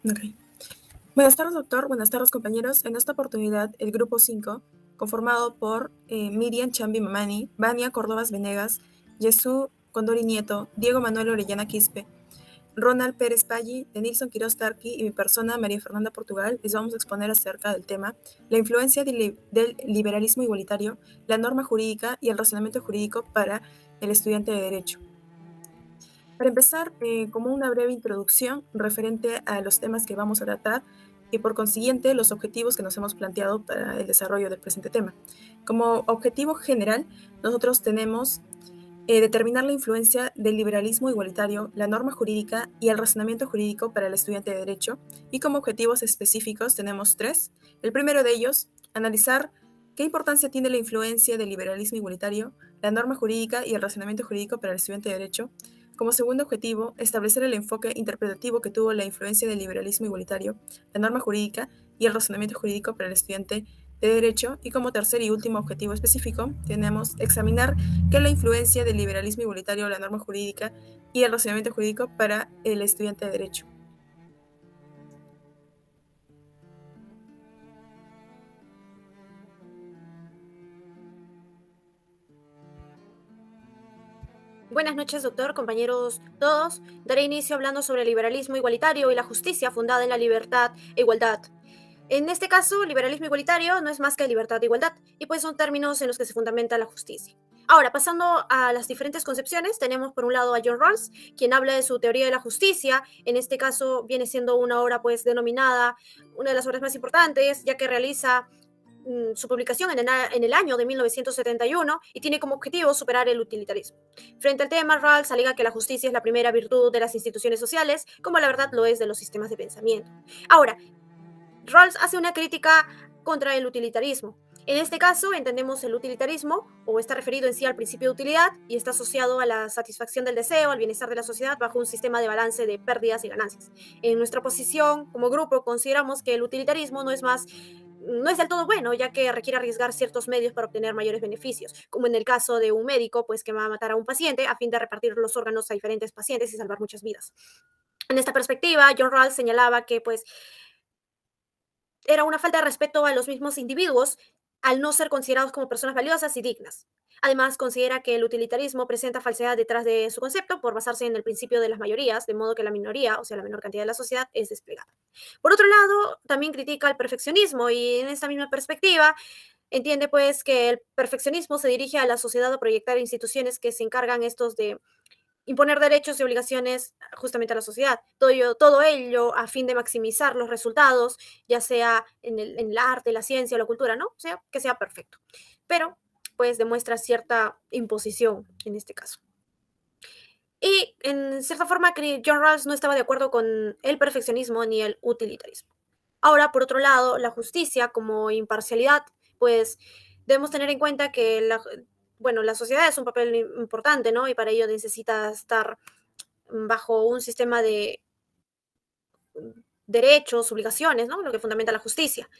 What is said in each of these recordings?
Ok. Buenas tardes, doctor. Buenas tardes, compañeros. En esta oportunidad, el grupo 5, conformado por Miriam Chambi Mamani, Vania Córdobas Venegas, Jesús Condori Nieto, Diego Manuel Orellana Quispe, Ronald Pérez Palli, Denilson Quiroz Tarqui y mi persona, María Fernanda Portugal, les vamos a exponer acerca del tema la influencia del liberalismo igualitario, la norma jurídica y el razonamiento jurídico para el estudiante de Derecho. Para empezar, como una breve introducción referente a los temas que vamos a tratar y por consiguiente los objetivos que nos hemos planteado para el desarrollo del presente tema. Como objetivo general, nosotros tenemos determinar la influencia del liberalismo igualitario, la norma jurídica y el razonamiento jurídico para el estudiante de Derecho, y como objetivos específicos tenemos 3. El primero de ellos, analizar qué importancia tiene la influencia del liberalismo igualitario, la norma jurídica y el razonamiento jurídico para el estudiante de Derecho. Como segundo objetivo, establecer el enfoque interpretativo que tuvo la influencia del liberalismo igualitario, la norma jurídica y el razonamiento jurídico para el estudiante de Derecho. Y como tercer y último objetivo específico, tenemos examinar qué es la influencia del liberalismo igualitario, la norma jurídica y el razonamiento jurídico para el estudiante de Derecho. Buenas noches, doctor, compañeros todos. Daré inicio hablando sobre el liberalismo igualitario y la justicia fundada en la libertad e igualdad. En este caso, liberalismo igualitario no es más que libertad e igualdad, y pues son términos en los que se fundamenta la justicia. Ahora, pasando a las diferentes concepciones, tenemos por un lado a John Rawls, quien habla de su teoría de la justicia. En este caso viene siendo una obra pues denominada una de las obras más importantes, ya que realiza su publicación en el año de 1971 y tiene como objetivo superar el utilitarismo. Frente al tema, Rawls alega que la justicia es la primera virtud de las instituciones sociales, como la verdad lo es de los sistemas de pensamiento. Ahora, Rawls hace una crítica contra el utilitarismo. En este caso, entendemos el utilitarismo, o está referido en sí al principio de utilidad, y está asociado a la satisfacción del deseo, al bienestar de la sociedad, bajo un sistema de balance de pérdidas y ganancias. En nuestra posición, como grupo, consideramos que el utilitarismo no es del todo bueno, ya que requiere arriesgar ciertos medios para obtener mayores beneficios, como en el caso de un médico, pues que va a matar a un paciente a fin de repartir los órganos a diferentes pacientes y salvar muchas vidas. En esta perspectiva, John Rawls señalaba que pues era una falta de respeto a los mismos individuos al no ser considerados como personas valiosas y dignas. Además, considera que el utilitarismo presenta falsedad detrás de su concepto por basarse en el principio de las mayorías, de modo que la minoría, o sea, la menor cantidad de la sociedad, es desplegada. Por otro lado, también critica el perfeccionismo y en esta misma perspectiva entiende pues que el perfeccionismo se dirige a la sociedad a proyectar instituciones que se encargan estos de imponer derechos y obligaciones justamente a la sociedad. Todo ello a fin de maximizar los resultados, ya sea en el arte, la ciencia o la cultura, ¿no? O sea, que sea perfecto. Pero, pues, demuestra cierta imposición en este caso. Y, en cierta forma, John Rawls no estaba de acuerdo con el perfeccionismo ni el utilitarismo. Ahora, por otro lado, la justicia como imparcialidad, pues debemos tener en cuenta que bueno, la sociedad es un papel importante, ¿no? Y para ello necesita estar bajo un sistema de derechos, obligaciones, ¿no? Lo que fundamenta la justicia.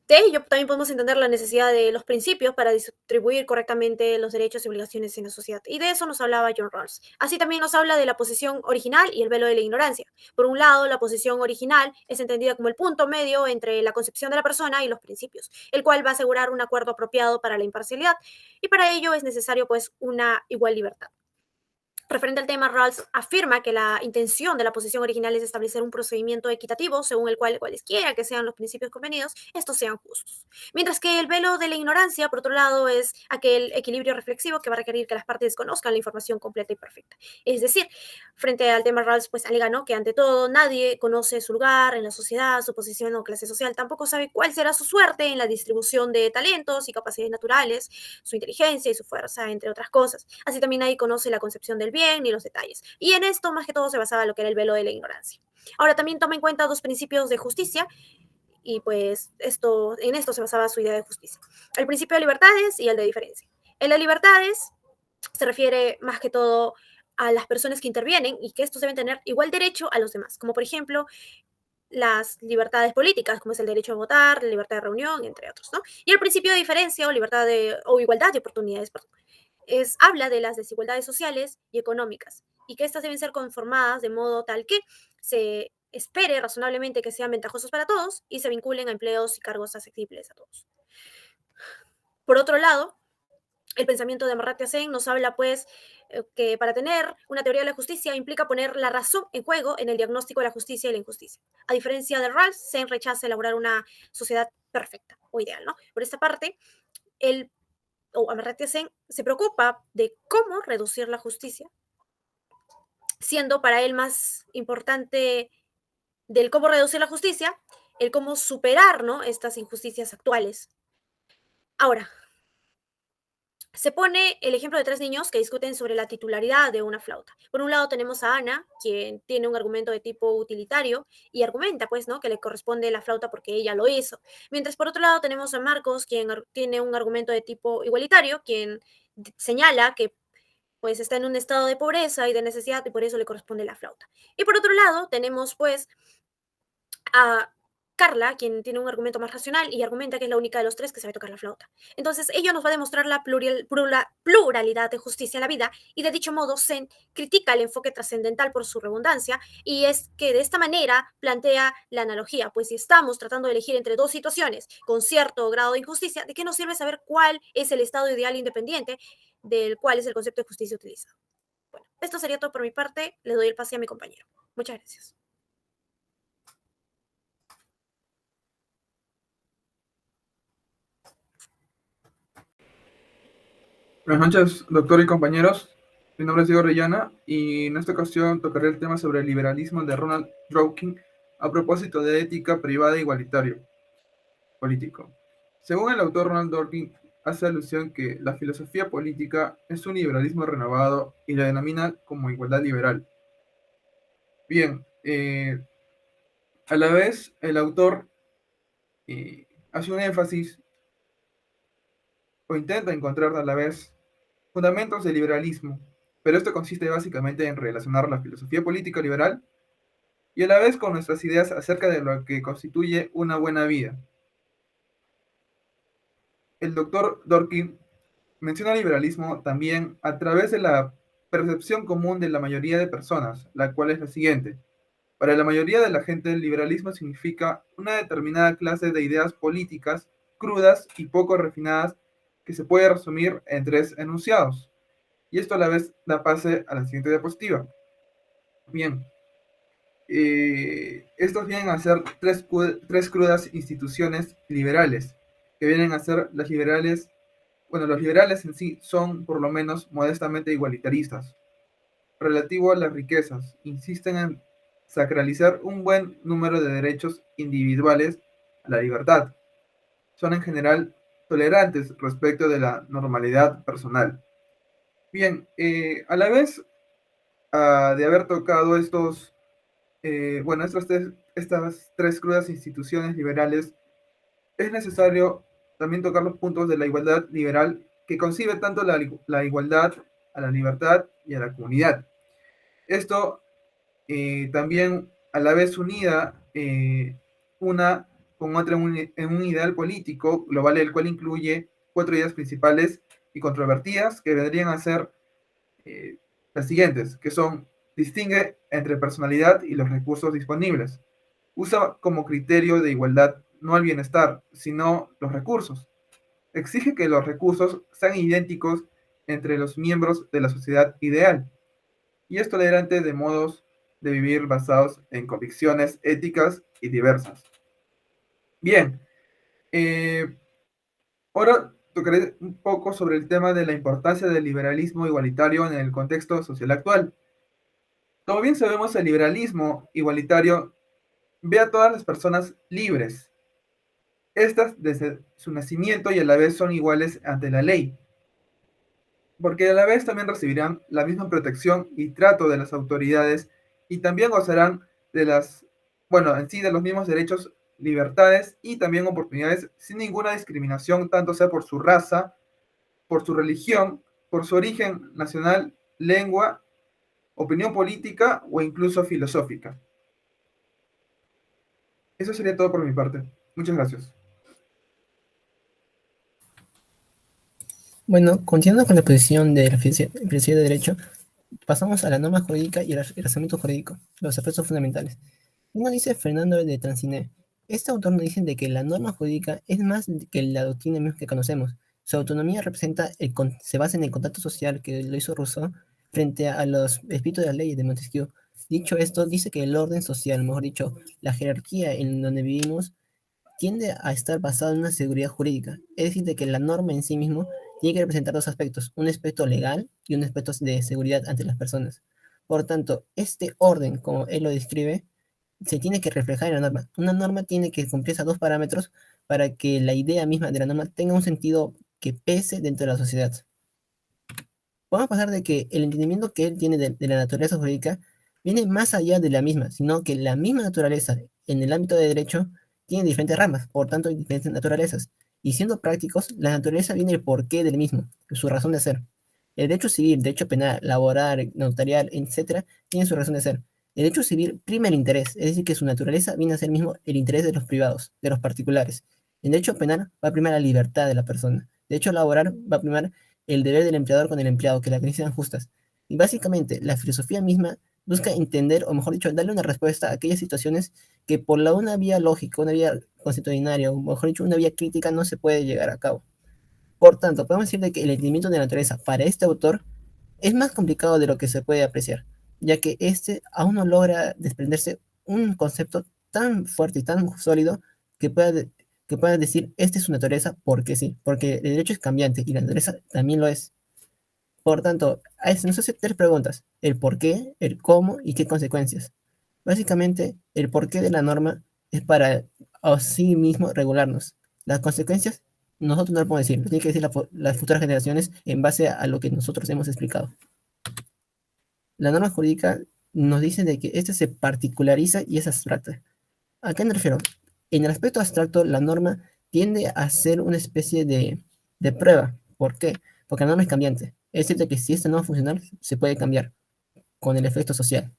De ello también podemos entender la necesidad de los principios para distribuir correctamente los derechos y obligaciones en la sociedad. Y de eso nos hablaba John Rawls. Así también nos habla de la posición original y el velo de la ignorancia. Por un lado, la posición original es entendida como el punto medio entre la concepción de la persona y los principios, el cual va a asegurar un acuerdo apropiado para la imparcialidad, y para ello es necesario pues una igual libertad. Referente al tema, Rawls afirma que la intención de la posición original es establecer un procedimiento equitativo según el cual cualesquiera que sean los principios convenidos, estos sean justos. Mientras que el velo de la ignorancia, por otro lado, es aquel equilibrio reflexivo que va a requerir que las partes conozcan la información completa y perfecta. Es decir, frente al tema, Rawls pues alega, ¿no?, que ante todo nadie conoce su lugar en la sociedad, su posición o clase social, tampoco sabe cuál será su suerte en la distribución de talentos y capacidades naturales, su inteligencia y su fuerza, entre otras cosas. Así también nadie conoce la concepción del bien ni los detalles. Y en esto, más que todo, se basaba lo que era el velo de la ignorancia. Ahora, también toma en cuenta dos principios de justicia, y pues en esto se basaba su idea de justicia. El principio de libertades y el de diferencia. En las libertades se refiere más que todo a las personas que intervienen y que estos deben tener igual derecho a los demás, como por ejemplo las libertades políticas, como es el derecho a votar, la libertad de reunión, entre otros, ¿no? Y el principio de diferencia o igualdad de oportunidades, perdón, habla de las desigualdades sociales y económicas y que estas deben ser conformadas de modo tal que se espere razonablemente que sean ventajosos para todos y se vinculen a empleos y cargos asequibles a todos. Por otro lado, el pensamiento de Amartya Sen nos habla, pues, que para tener una teoría de la justicia implica poner la razón en juego en el diagnóstico de la justicia y la injusticia. A diferencia de Rawls, Sen rechaza elaborar una sociedad perfecta o ideal, ¿no? Por esta parte, el o Amartya Sen se preocupa de cómo reducir la justicia, siendo para él más importante del cómo reducir la justicia el cómo superar, ¿no?, estas injusticias actuales. Ahora, se pone el ejemplo de tres niños que discuten sobre la titularidad de una flauta. Por un lado tenemos a Ana, quien tiene un argumento de tipo utilitario y argumenta, pues, ¿no?, que le corresponde la flauta porque ella lo hizo. Mientras por otro lado tenemos a Marcos, quien tiene un argumento de tipo igualitario, quien señala que pues está en un estado de pobreza y de necesidad y por eso le corresponde la flauta. Y por otro lado tenemos pues a Carla, quien tiene un argumento más racional y argumenta que es la única de los tres que sabe tocar la flauta. Entonces, ello nos va a demostrar la pluralidad de justicia en la vida y de dicho modo Zen critica el enfoque trascendental por su redundancia y es que de esta manera plantea la analogía, pues si estamos tratando de elegir entre dos situaciones con cierto grado de injusticia, ¿de qué nos sirve saber cuál es el estado ideal independiente del cual es el concepto de justicia utilizado? Bueno, esto sería todo por mi parte. Le doy el pase a mi compañero. Muchas gracias. Buenas noches, doctor y compañeros. Mi nombre es Diego Orellana y en esta ocasión tocaré el tema sobre el liberalismo de Ronald Dworkin a propósito de ética privada e igualitario político. Según el autor Ronald Dworkin, hace alusión que la filosofía política es un liberalismo renovado y la denomina como igualdad liberal. Bien, a la vez el autor hace un énfasis o intenta encontrar a la vez fundamentos del liberalismo, pero esto consiste básicamente en relacionar la filosofía política liberal y a la vez con nuestras ideas acerca de lo que constituye una buena vida. El doctor Dworkin menciona el liberalismo también a través de la percepción común de la mayoría de personas, la cual es la siguiente. Para la mayoría de la gente, el liberalismo significa una determinada clase de ideas políticas crudas y poco refinadas que se puede resumir en tres enunciados. Y esto a la vez da pase a la siguiente diapositiva. Bien, estos vienen a ser tres crudas instituciones liberales, que vienen a ser las liberales, bueno, los liberales en sí son por lo menos modestamente igualitaristas. Relativo a las riquezas, insisten en sacralizar un buen número de derechos individuales a la libertad. Son en general tolerantes respecto de la normalidad personal. Bien, a la vez de haber tocado estas tres crudas instituciones liberales, es necesario también tocar los puntos de la igualdad liberal que concibe tanto la igualdad a la libertad y a la comunidad. Esto también a la vez unida una con otra en un ideal político global, el cual incluye cuatro ideas principales y controvertidas que vendrían a ser las siguientes, que son: distingue entre personalidad y los recursos disponibles. Usa como criterio de igualdad no el bienestar, sino los recursos. Exige que los recursos sean idénticos entre los miembros de la sociedad ideal. Y es tolerante de modos de vivir basados en convicciones éticas y diversas. Bien, ahora tocaré un poco sobre el tema de la importancia del liberalismo igualitario en el contexto social actual. Como bien sabemos, el liberalismo igualitario ve a todas las personas libres. Estas desde su nacimiento y a la vez son iguales ante la ley, porque a la vez también recibirán la misma protección y trato de las autoridades y también gozarán de los mismos derechos, libertades y también oportunidades sin ninguna discriminación, tanto sea por su raza, por su religión, por su origen nacional, lengua, opinión política o incluso filosófica. Eso sería todo por mi parte. Muchas gracias. Bueno, continuando con la posición de la filosofía de derecho, pasamos a la norma jurídica y el razonamiento jurídico, los aspectos fundamentales. Uno dice Fernando de Transiné. Este autor nos dice de que la norma jurídica es más que la doctrina misma que conocemos. Su autonomía representa se basa en el contacto social que lo hizo Rousseau frente a los espíritus de las leyes de Montesquieu. Dicho esto, dice que el orden social, mejor dicho, la jerarquía en donde vivimos, tiende a estar basado en una seguridad jurídica. Es decir, de que la norma en sí mismo tiene que representar dos aspectos, un aspecto legal y un aspecto de seguridad ante las personas. Por tanto, este orden, como él lo describe, se tiene que reflejar en la norma. Una norma tiene que cumplir esos dos parámetros para que la idea misma de la norma tenga un sentido que pese dentro de la sociedad. Podemos pasar de que el entendimiento que él tiene de la naturaleza jurídica viene más allá de la misma, sino que la misma naturaleza en el ámbito de derecho tiene diferentes ramas, por tanto, diferentes naturalezas. Y siendo prácticos, la naturaleza viene del porqué del mismo, su razón de ser. El derecho civil, derecho penal, laboral, notarial, etcétera, tiene su razón de ser. El derecho civil prima el interés, es decir, que su naturaleza viene a ser mismo el interés de los privados, de los particulares. El derecho penal va a primar la libertad de la persona. El derecho laboral va a primar el deber del empleador con el empleado, que las condiciones sean justas. Y básicamente, la filosofía misma busca entender, o mejor dicho, darle una respuesta a aquellas situaciones que por una vía lógica, una vía constitucional, o mejor dicho, una vía crítica no se puede llegar a cabo. Por tanto, podemos decir de que el entendimiento de la naturaleza para este autor es más complicado de lo que se puede apreciar, ya que este aún no logra desprenderse un concepto tan fuerte y tan sólido que pueda decir, esta es su naturaleza porque sí, porque el derecho es cambiante y la naturaleza también lo es. Por tanto, nos hace tres preguntas: el por qué, el cómo y qué consecuencias. Básicamente, el porqué de la norma es para a sí mismo regularnos. Las consecuencias, nosotros no lo podemos decir, lo tienen que decir las futuras generaciones en base a lo que nosotros hemos explicado. La norma jurídica nos dice de que esta se particulariza y es abstracta. ¿A qué me refiero? En el aspecto abstracto, la norma tiende a ser una especie de prueba. ¿Por qué? Porque la norma es cambiante. Es decir, que si esta no va a funcionar, se puede cambiar con el efecto social.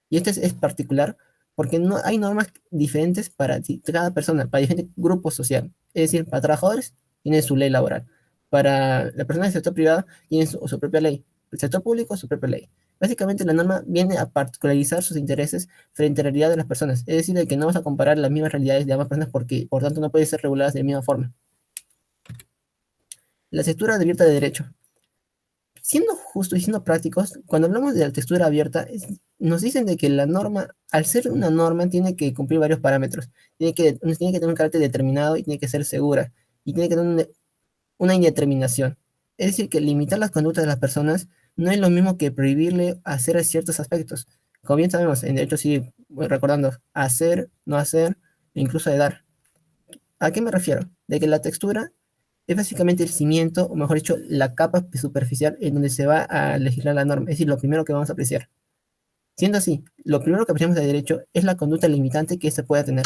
Y este es particular porque no hay normas diferentes para cada persona, para diferentes grupos sociales. Es decir, para trabajadores tienen su ley laboral. Para la persona del sector privado tienen su propia ley. El sector público, su propia ley. Básicamente la norma viene a particularizar sus intereses frente a la realidad de las personas. Es decir, de que no vas a comparar las mismas realidades de ambas personas porque, por tanto, no pueden ser reguladas de la misma forma. La textura abierta de derecho. Siendo justos y siendo prácticos, cuando hablamos de la textura abierta, nos dicen de que la norma, al ser una norma, tiene que cumplir varios parámetros. Tiene que tener un carácter determinado y tiene que ser segura. Y tiene que tener una indeterminación. Es decir, que limitar las conductas de las personas no es lo mismo que prohibirle hacer ciertos aspectos. Como bien sabemos, en derecho sí, recordando, hacer, no hacer, e incluso de dar. ¿A qué me refiero? De que la textura es básicamente el cimiento, o mejor dicho, la capa superficial en donde se va a legislar la norma, es decir, lo primero que vamos a apreciar. Siendo así, lo primero que apreciamos de derecho es la conducta limitante que se puede tener.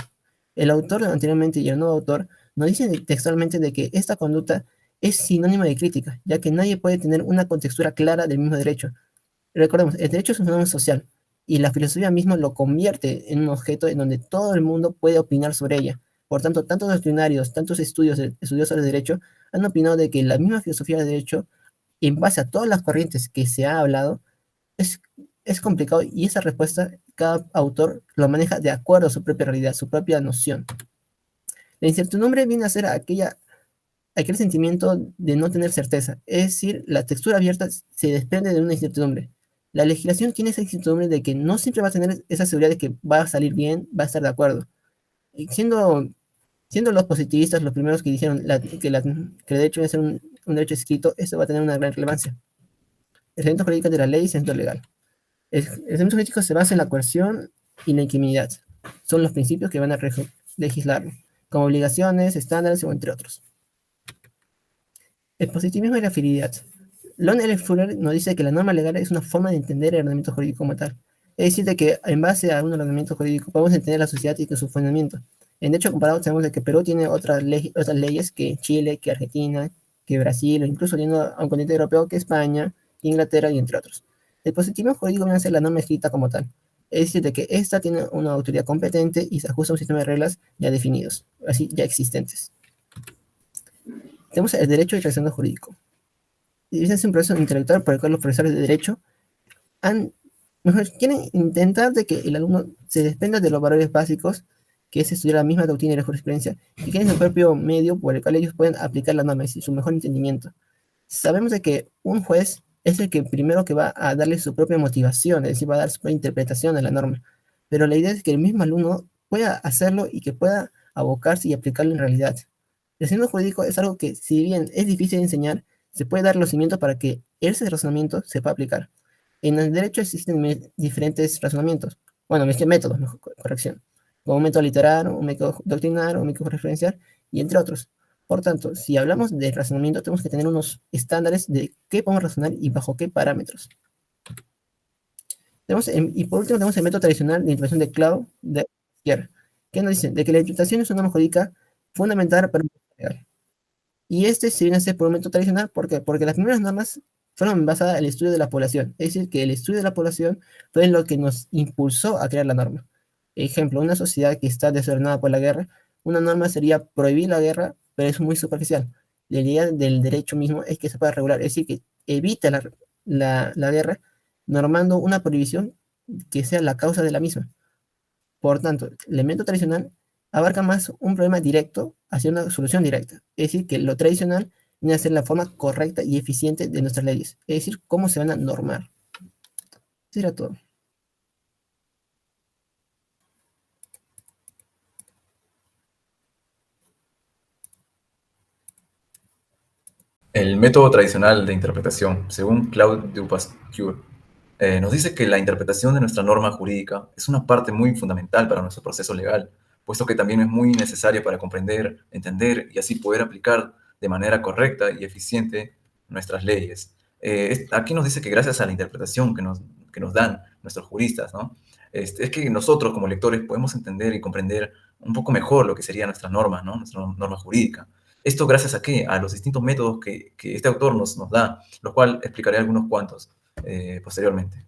El autor anteriormente y el nuevo autor nos dicen textualmente de que esta conducta es sinónimo de crítica, ya que nadie puede tener una contextura clara del mismo derecho. Recordemos, el derecho es un fenómeno social, y la filosofía misma lo convierte en un objeto en donde todo el mundo puede opinar sobre ella. Por tanto, tantos doctrinarios, tantos estudiosos de derecho han opinado de que la misma filosofía del derecho, en base a todas las corrientes que se ha hablado, es, es complicado y esa respuesta cada autor lo maneja de acuerdo a su propia realidad, su propia noción. La incertidumbre viene a ser aquel sentimiento de no tener certeza, es decir, la textura abierta se desprende de una incertidumbre. La legislación tiene esa incertidumbre de que no siempre va a tener esa seguridad de que va a salir bien, va a estar de acuerdo. Y siendo los positivistas los primeros que dijeron que el derecho debe ser un derecho escrito, eso va a tener una gran relevancia. El centro jurídico de la ley y el centro legal. El centro jurídico se basa en la coerción y la incriminidad. Son los principios que van a legislarlo, como obligaciones, estándares o entre otros. El positivismo y la fidelidad. Lon L. Fuller nos dice que la norma legal es una forma de entender el ordenamiento jurídico como tal. Es decir, de que en base a un ordenamiento jurídico podemos entender la sociedad y que su fundamento. En hecho comparado sabemos de que Perú tiene otras leyes que Chile, que Argentina, que Brasil, o incluso yendo a un continente europeo que España, Inglaterra y entre otros. El positivismo jurídico viene a ser la norma escrita como tal. Es decir, de que ésta tiene una autoridad competente y se ajusta a un sistema de reglas ya definidos, así ya existentes. Tenemos el derecho y el razonamiento jurídico. Es un proceso intelectual por el cual los profesores de derecho han Mejor, quieren intentar de que el alumno se desprenda de los valores básicos, que es estudiar la misma doctrina y la jurisprudencia, y quieren el propio medio por el cual ellos pueden aplicar la norma, es decir, su mejor entendimiento. Sabemos de que un juez es el que primero que va a darle su propia motivación, es decir, va a dar su propia interpretación a la norma. Pero la idea es que el mismo alumno pueda hacerlo y que pueda abocarse y aplicarlo en realidad. El signo jurídico es algo que, si bien es difícil de enseñar, se puede dar los cimientos para que ese razonamiento se pueda aplicar. En el derecho existen diferentes razonamientos, bueno, métodos, mejor corrección, como un método literal, un método doctrinal, un método referencial, y entre otros. Por tanto, si hablamos de razonamiento, tenemos que tener unos estándares de qué podemos razonar y bajo qué parámetros. Y por último, tenemos el método tradicional de interpretación de Claude de Pierre, que nos dice de que la interpretación es una norma jurídica fundamental para un proceso legal. Y este se viene a ser por un método tradicional, ¿por qué? Porque las primeras normas fueron basadas en el estudio de la población, es decir, que el estudio de la población fue lo que nos impulsó a crear la norma. Ejemplo, una sociedad que está desordenada por la guerra, una norma sería prohibir la guerra, pero es muy superficial. La idea del derecho mismo es que se pueda regular, es decir, que evita la guerra, normando una prohibición que sea la causa de la misma. Por tanto, el elemento tradicional abarca más un problema directo hacia una solución directa. Es decir, que lo tradicional viene a ser la forma correcta y eficiente de nuestras leyes. Es decir, cómo se van a normar. Eso era todo. El método tradicional de interpretación, según Claude Dupasquieu, nos dice que la interpretación de nuestra norma jurídica es una parte muy fundamental para nuestro proceso legal, puesto que también es muy necesaria para comprender, entender y así poder aplicar de manera correcta y eficiente nuestras leyes. Aquí nos dice que gracias a la interpretación que nos dan nuestros juristas, ¿no? Es que nosotros como lectores podemos entender y comprender un poco mejor lo que sería nuestra norma, ¿no? Nuestra norma jurídica. ¿Esto gracias a qué? A los distintos métodos que este autor nos da, los cuales explicaré algunos cuantos posteriormente.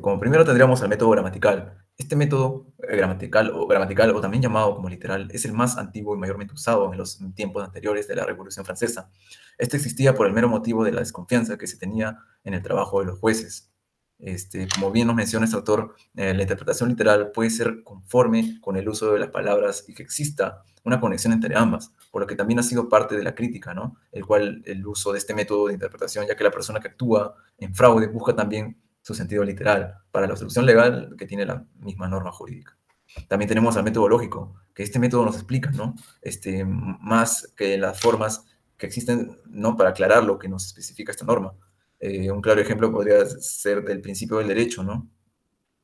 Como primero tendríamos el método gramatical. Este método gramatical o también llamado como literal es el más antiguo y mayormente usado en los tiempos anteriores de la Revolución Francesa. Este existía por el mero motivo de la desconfianza que se tenía en el trabajo de los jueces. Como bien nos menciona este autor, la interpretación literal puede ser conforme con el uso de las palabras y que exista una conexión entre ambas, por lo que también ha sido parte de la crítica, ¿no? El uso de este método de interpretación, ya que la persona que actúa en fraude busca también su sentido literal para la solución legal que tiene la misma norma jurídica. También tenemos al método lógico, que este método nos explica, ¿no? Más que las formas que existen, ¿no? Para aclarar lo que nos especifica esta norma. Un claro ejemplo podría ser del principio del derecho, ¿no?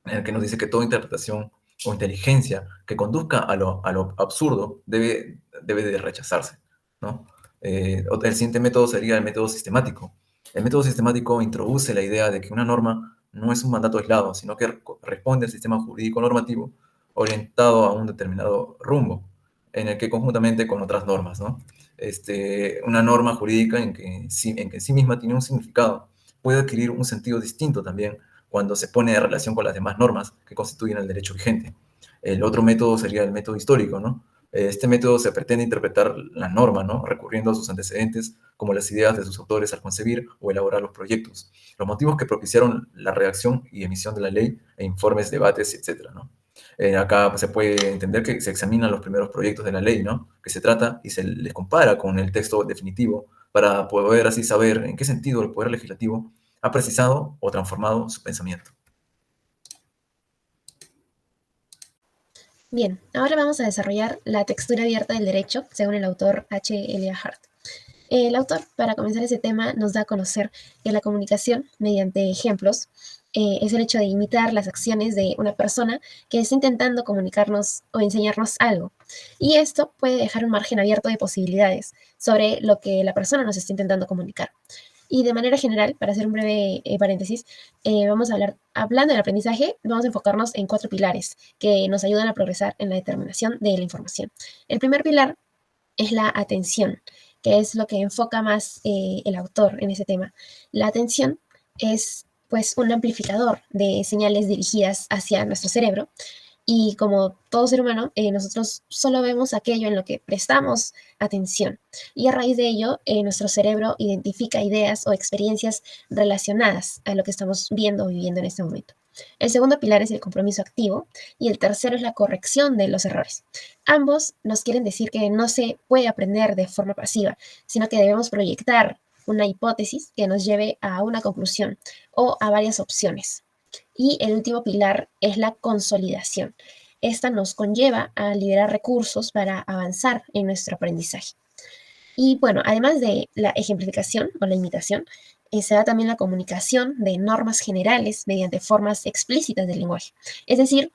En el que nos dice que toda interpretación o inteligencia que conduzca a lo absurdo debe de rechazarse, ¿no? El siguiente método sería el método sistemático. El método sistemático introduce la idea de que una norma no es un mandato aislado, sino que responde al sistema jurídico normativo orientado a un determinado rumbo, en el que conjuntamente con otras normas, ¿no? Una norma jurídica en que en sí misma tiene un significado, puede adquirir un sentido distinto también cuando se pone en relación con las demás normas que constituyen el derecho vigente. El otro método sería el método histórico, ¿no? Este método se pretende interpretar la norma, ¿no? Recurriendo a sus antecedentes, como las ideas de sus autores al concebir o elaborar los proyectos, los motivos que propiciaron la redacción y emisión de la ley, e informes, debates, etcétera, ¿no? Acá se puede entender que se examinan los primeros proyectos de la ley, ¿no? Que se trata y se les compara con el texto definitivo para poder así saber en qué sentido el Poder Legislativo ha precisado o transformado su pensamiento. Bien, ahora vamos a desarrollar la textura abierta del derecho, según el autor H. Elia Hart. El autor, para comenzar ese tema, nos da a conocer que la comunicación, mediante ejemplos, es el hecho de imitar las acciones de una persona que está intentando comunicarnos o enseñarnos algo. Y esto puede dejar un margen abierto de posibilidades sobre lo que la persona nos está intentando comunicar. Y de manera general, para hacer un breve paréntesis, vamos a hablando del aprendizaje, vamos a enfocarnos en 4 pilares que nos ayudan a progresar en la determinación de la información. El primer pilar es la atención, que es lo que enfoca más el autor en ese tema. La atención es pues un amplificador de señales dirigidas hacia nuestro cerebro Y como todo ser humano, nosotros solo vemos aquello en lo que prestamos atención. Y a raíz de ello, nuestro cerebro identifica ideas o experiencias relacionadas a lo que estamos viendo o viviendo en este momento. El segundo pilar es el compromiso activo y el tercero es la corrección de los errores. Ambos nos quieren decir que no se puede aprender de forma pasiva, sino que debemos proyectar una hipótesis que nos lleve a una conclusión o a varias opciones. Y el último pilar es la consolidación. Esta nos conlleva a liberar recursos para avanzar en nuestro aprendizaje. Y bueno, además de la ejemplificación o la imitación, se da también la comunicación de normas generales mediante formas explícitas del lenguaje. Es decir,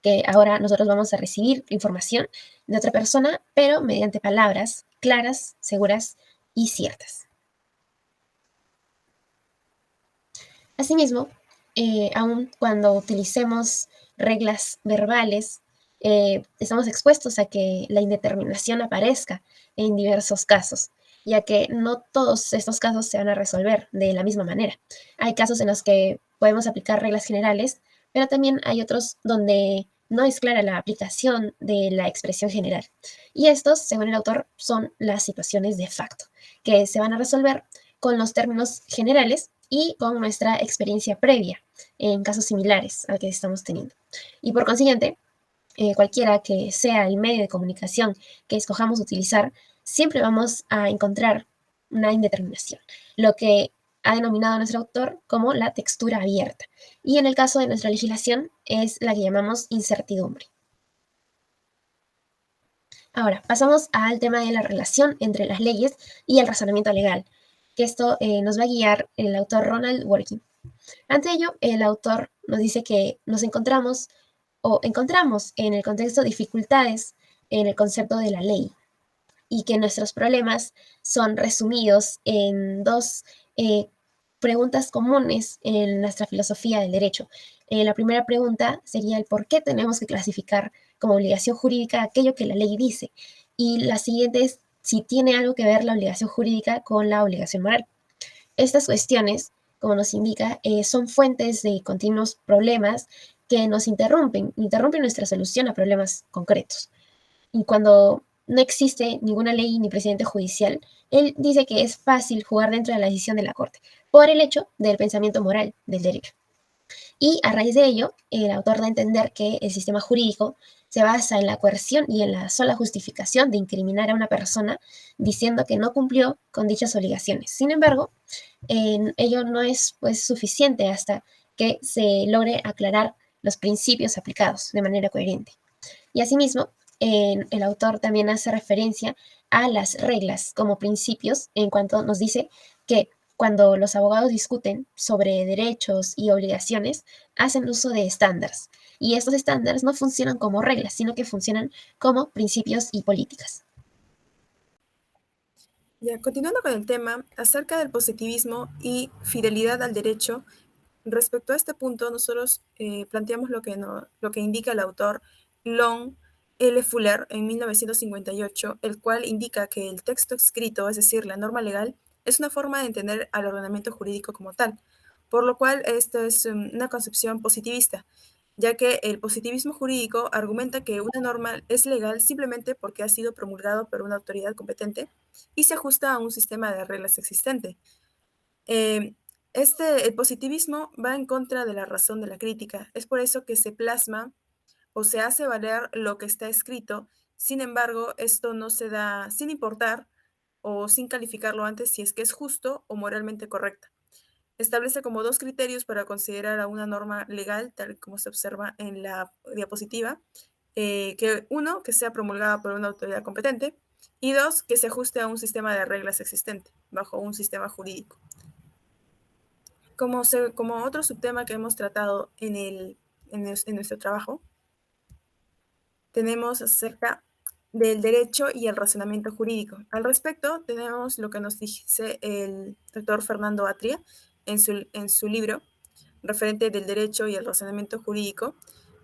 que ahora nosotros vamos a recibir información de otra persona, pero mediante palabras claras, seguras y ciertas. Asimismo, aun cuando utilicemos reglas verbales, estamos expuestos a que la indeterminación aparezca en diversos casos, ya que no todos estos casos se van a resolver de la misma manera. Hay casos en los que podemos aplicar reglas generales, pero también hay otros donde no es clara la aplicación de la expresión general. Y estos, según el autor, son las situaciones de facto, que se van a resolver con los términos generales y con nuestra experiencia previa en casos similares al que estamos teniendo. Y por consiguiente, cualquiera que sea el medio de comunicación que escojamos utilizar, siempre vamos a encontrar una indeterminación, lo que ha denominado nuestro autor como la textura abierta. Y en el caso de nuestra legislación es la que llamamos incertidumbre. Ahora, pasamos al tema de la relación entre las leyes y el razonamiento legal, que esto nos va a guiar el autor Ronald Dworkin. Ante ello, el autor nos dice que nos encontramos en el contexto dificultades en el concepto de la ley y que nuestros problemas son resumidos en dos preguntas comunes en nuestra filosofía del derecho. La primera pregunta sería el por qué tenemos que clasificar como obligación jurídica aquello que la ley dice. Y la siguiente es si tiene algo que ver la obligación jurídica con la obligación moral. Estas cuestiones, como nos indica, son fuentes de continuos problemas que nos interrumpen nuestra solución a problemas concretos. Y cuando no existe ninguna ley ni precedente judicial, él dice que es fácil jugar dentro de la decisión de la Corte, por el hecho del pensamiento moral del derecho. Y a raíz de ello, el autor da a entender que el sistema jurídico se basa en la coerción y en la sola justificación de incriminar a una persona diciendo que no cumplió con dichas obligaciones. Sin embargo, ello no es pues, suficiente hasta que se logre aclarar los principios aplicados de manera coherente. Y asimismo, el autor también hace referencia a las reglas como principios en cuanto nos dice que cuando los abogados discuten sobre derechos y obligaciones, hacen uso de estándares. Y estos estándares no funcionan como reglas, sino que funcionan como principios y políticas. Ya, continuando con el tema acerca del positivismo y fidelidad al derecho, respecto a este punto, nosotros planteamos lo que indica el autor Long L. Fuller en 1958, el cual indica que el texto escrito, es decir, la norma legal, es una forma de entender al ordenamiento jurídico como tal, por lo cual esto es una concepción positivista, ya que el positivismo jurídico argumenta que una norma es legal simplemente porque ha sido promulgado por una autoridad competente y se ajusta a un sistema de reglas existente. Eh, el positivismo va en contra de la razón de la crítica. Es por eso que se plasma o se hace valer lo que está escrito. Sin embargo, esto no se da sin importar o sin calificarlo antes si es que es justo o moralmente correcto. Establece como dos criterios para considerar a una norma legal, tal como se observa en la diapositiva, que uno, que sea promulgada por una autoridad competente, y dos, que se ajuste a un sistema de reglas existente, bajo un sistema jurídico. Como otro subtema que hemos tratado en nuestro trabajo, tenemos acerca del derecho y el razonamiento jurídico. Al respecto, tenemos lo que nos dice el doctor Fernando Atria en su libro referente del derecho y el razonamiento jurídico,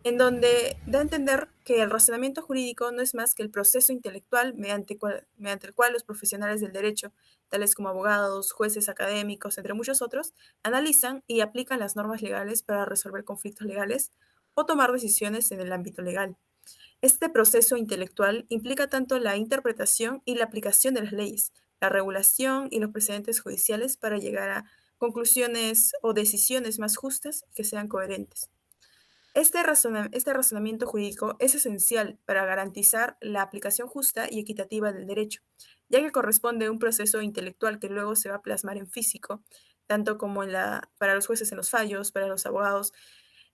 en donde da a entender que el razonamiento jurídico no es más que el proceso intelectual mediante el cual los profesionales del derecho, tales como abogados, jueces académicos, entre muchos otros, analizan y aplican las normas legales para resolver conflictos legales o tomar decisiones en el ámbito legal. Este proceso intelectual implica tanto la interpretación y la aplicación de las leyes, la regulación y los precedentes judiciales para llegar a conclusiones o decisiones más justas que sean coherentes. Este razonamiento jurídico es esencial para garantizar la aplicación justa y equitativa del derecho, ya que corresponde a un proceso intelectual que luego se va a plasmar en físico, tanto como para los jueces en los fallos, para los abogados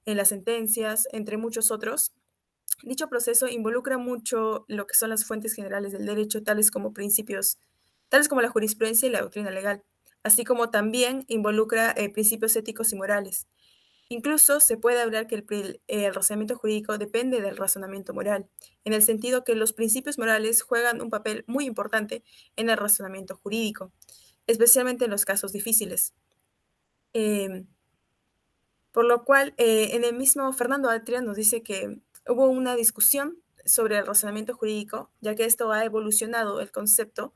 en las sentencias, entre muchos otros. Dicho proceso involucra mucho lo que son las fuentes generales del derecho, tales como la jurisprudencia y la doctrina legal, así como también involucra principios éticos y morales. Incluso se puede hablar que el razonamiento jurídico depende del razonamiento moral, en el sentido que los principios morales juegan un papel muy importante en el razonamiento jurídico, especialmente en los casos difíciles. Eh, por lo cual, en el mismo Fernando Atria nos dice que hubo una discusión sobre el razonamiento jurídico, ya que esto ha evolucionado el concepto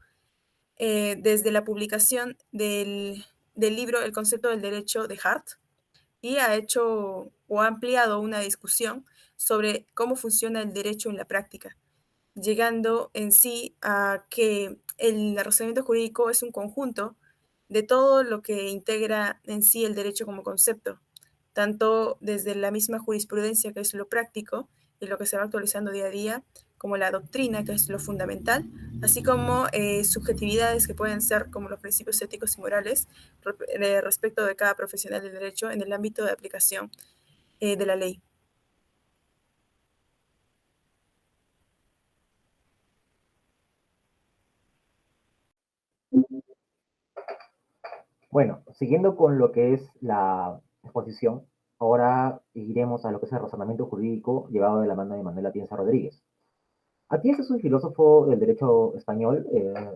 desde la publicación del libro El concepto del derecho de Hart, y ha hecho o ha ampliado una discusión sobre cómo funciona el derecho en la práctica, llegando en sí a que el razonamiento jurídico es un conjunto de todo lo que integra en sí el derecho como concepto, tanto desde la misma jurisprudencia, que es lo práctico y lo que se va actualizando día a día, como la doctrina, que es lo fundamental, así como subjetividades que pueden ser como los principios éticos y morales respecto de cada profesional del derecho en el ámbito de aplicación de la ley. Bueno, siguiendo con lo que es la exposición, ahora iremos a lo que es el razonamiento jurídico llevado de la mano de Manuel Atienza Rodríguez. Atienza es un filósofo del derecho español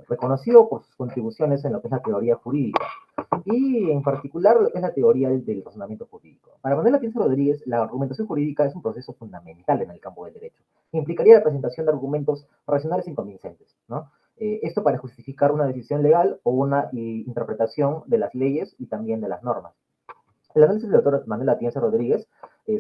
reconocido por sus contribuciones en lo que es la teoría jurídica y en particular lo que es la teoría del razonamiento jurídico. Para Manuel Atienza Rodríguez, la argumentación jurídica es un proceso fundamental en el campo del derecho. Implicaría la presentación de argumentos racionales e inconvincentes, ¿no? Esto para justificar una decisión legal o una interpretación de las leyes y también de las normas. El análisis del doctor Manuel Atienza Rodríguez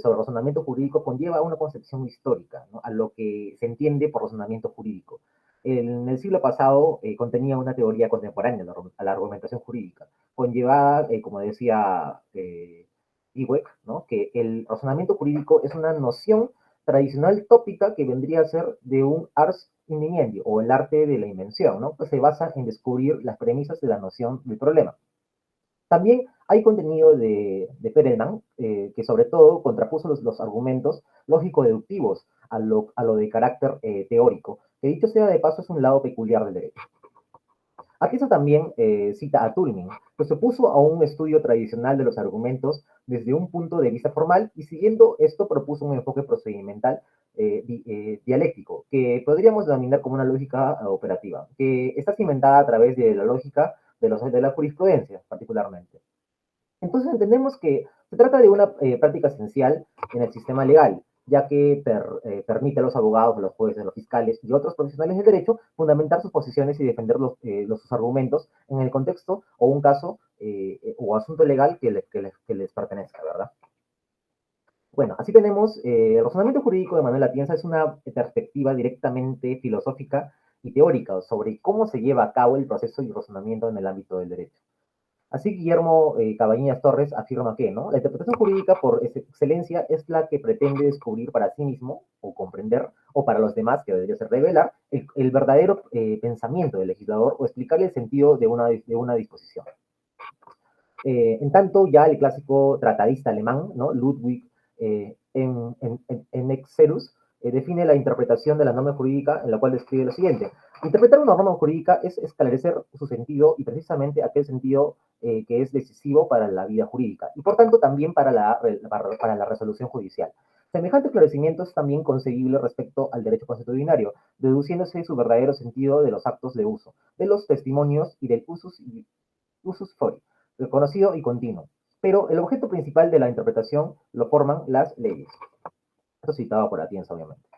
sobre razonamiento jurídico conlleva una concepción histórica, ¿no?, a lo que se entiende por razonamiento jurídico. En el siglo pasado contenía una teoría contemporánea a la argumentación jurídica, conllevada, como decía Dweck, ¿no?, que el razonamiento jurídico es una noción tradicional tópica que vendría a ser de un ars inveniendi, o el arte de la invención, ¿no?, que se basa en descubrir las premisas de la noción del problema. También hay contenido de Perelman, que sobre todo contrapuso los argumentos lógico-deductivos a lo de carácter teórico, que dicho sea de paso es un lado peculiar del derecho. Aquí eso también cita a Turing, que se opuso a un estudio tradicional de los argumentos desde un punto de vista formal y siguiendo esto propuso un enfoque procedimental dialéctico, que podríamos denominar como una lógica operativa, que está cimentada a través de la lógica de la jurisprudencia, particularmente. Entonces entendemos que se trata de una práctica esencial en el sistema legal, ya que permite a los abogados, a los jueces, a los fiscales y otros profesionales del derecho fundamentar sus posiciones y defender sus argumentos en el contexto o un caso o asunto legal que les pertenezca, ¿verdad? Bueno, así tenemos el razonamiento jurídico de Manuel Atienza es una perspectiva directamente filosófica y teórica sobre cómo se lleva a cabo el proceso y razonamiento en el ámbito del derecho. Así Guillermo Cabañas Torres afirma que, ¿no?, la interpretación jurídica por excelencia es la que pretende descubrir para sí mismo o comprender, o para los demás, que debería ser revelar, el verdadero pensamiento del legislador o explicarle el sentido de una disposición. En tanto, ya el clásico tratadista alemán, ¿no?, Ludwig en Excelus, define la interpretación de la norma jurídica en la cual describe lo siguiente. Interpretar una norma jurídica es esclarecer su sentido y precisamente aquel sentido que es decisivo para la vida jurídica y por tanto también para la resolución judicial. Semejante esclarecimiento es también conseguible respecto al derecho consuetudinario, deduciéndose su verdadero sentido de los actos de uso, de los testimonios y del usus fori, reconocido y continuo. Pero el objeto principal de la interpretación lo forman las leyes. Esto citado por Atienza, obviamente.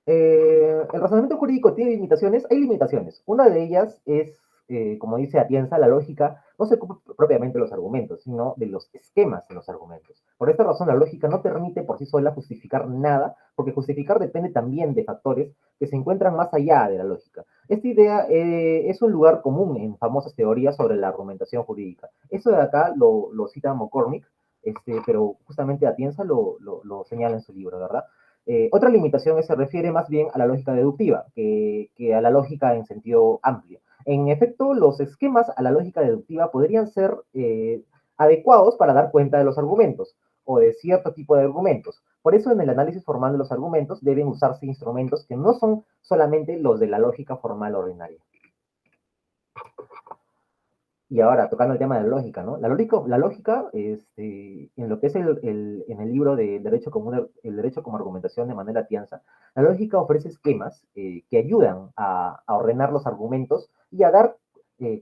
El razonamiento jurídico tiene limitaciones. Hay limitaciones. Una de ellas es como dice Atienza, la lógica no se ocupa propiamente de los argumentos, sino de los esquemas en los argumentos. Por esta razón, la lógica no permite por sí sola justificar nada, porque justificar depende también de factores que se encuentran más allá de la lógica. Esta idea es un lugar común en famosas teorías sobre la argumentación jurídica. Eso de acá lo cita McCormick, pero justamente Atienza lo señala en su libro, ¿verdad? Otra limitación se refiere más bien a la lógica deductiva que a la lógica en sentido amplio. En efecto, los esquemas a la lógica deductiva podrían ser adecuados para dar cuenta de los argumentos o de cierto tipo de argumentos. Por eso, en el análisis formal de los argumentos deben usarse instrumentos que no son solamente los de la lógica formal ordinaria. Y ahora, tocando el tema de la lógica, ¿no? La lógica en lo que es en el libro de Derecho Común, el Derecho como Argumentación de Manuel Atienza, la lógica ofrece esquemas que ayudan a ordenar los argumentos y a dar,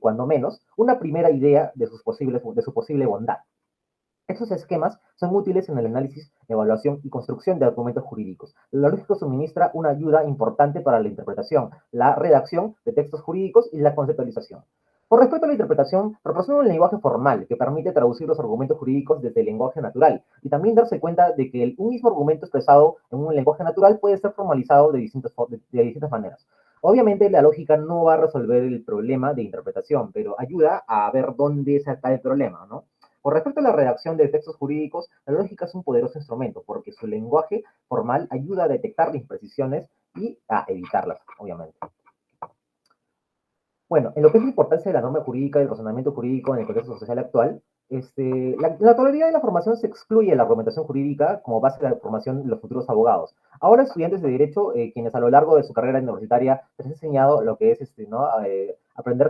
cuando menos, una primera idea de su posible bondad. Estos esquemas son útiles en el análisis, evaluación y construcción de argumentos jurídicos. La lógica suministra una ayuda importante para la interpretación, la redacción de textos jurídicos y la conceptualización. Por respecto a la interpretación, proporciona un lenguaje formal que permite traducir los argumentos jurídicos desde el lenguaje natural y también darse cuenta de que un mismo argumento expresado en un lenguaje natural puede ser formalizado de distintas maneras. Obviamente la lógica no va a resolver el problema de interpretación, pero ayuda a ver dónde está el problema, ¿no? Con respecto a la redacción de textos jurídicos, la lógica es un poderoso instrumento porque su lenguaje formal ayuda a detectar imprecisiones y a evitarlas, obviamente. Bueno, en lo que es la importancia de la norma jurídica y el razonamiento jurídico en el contexto social actual, la totalidad de la formación se excluye la argumentación jurídica como base de la formación de los futuros abogados. Ahora, estudiantes de Derecho, quienes a lo largo de su carrera universitaria les han enseñado lo que es ¿no? Aprender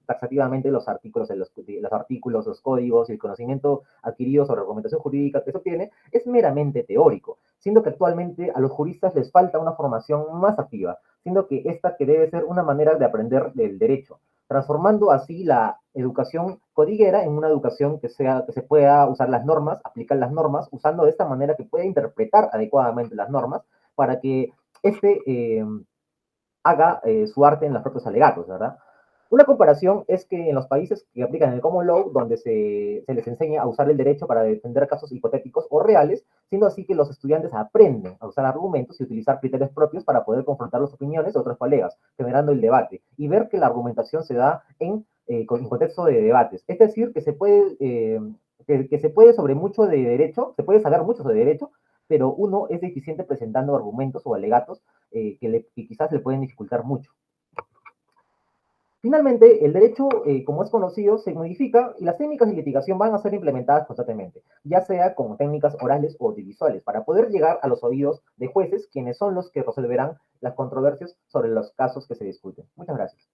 taxativamente los artículos, los códigos y el conocimiento adquirido sobre argumentación jurídica que se obtiene, es meramente teórico, siendo que actualmente a los juristas les falta una formación más activa, siendo que esta que debe ser una manera de aprender del derecho, transformando así la educación codiguera en una educación que se pueda usar las normas, aplicar las normas, usando de esta manera que pueda interpretar adecuadamente las normas para que haga su arte en los propios alegatos, ¿verdad? Una comparación es que en los países que aplican el common law, donde se les enseña a usar el derecho para defender casos hipotéticos o reales, siendo así que los estudiantes aprenden a usar argumentos y utilizar criterios propios para poder confrontar las opiniones de otros colegas, generando el debate, y ver que la argumentación se da en contexto de debates. Es decir, que se puede sobre mucho de derecho, se puede saber mucho sobre derecho, pero uno es deficiente presentando argumentos o alegatos que quizás le pueden dificultar mucho. Finalmente, el derecho, como es conocido, se modifica y las técnicas de litigación van a ser implementadas constantemente, ya sea con técnicas orales o audiovisuales, para poder llegar a los oídos de jueces, quienes son los que resolverán las controversias sobre los casos que se discuten. Muchas gracias.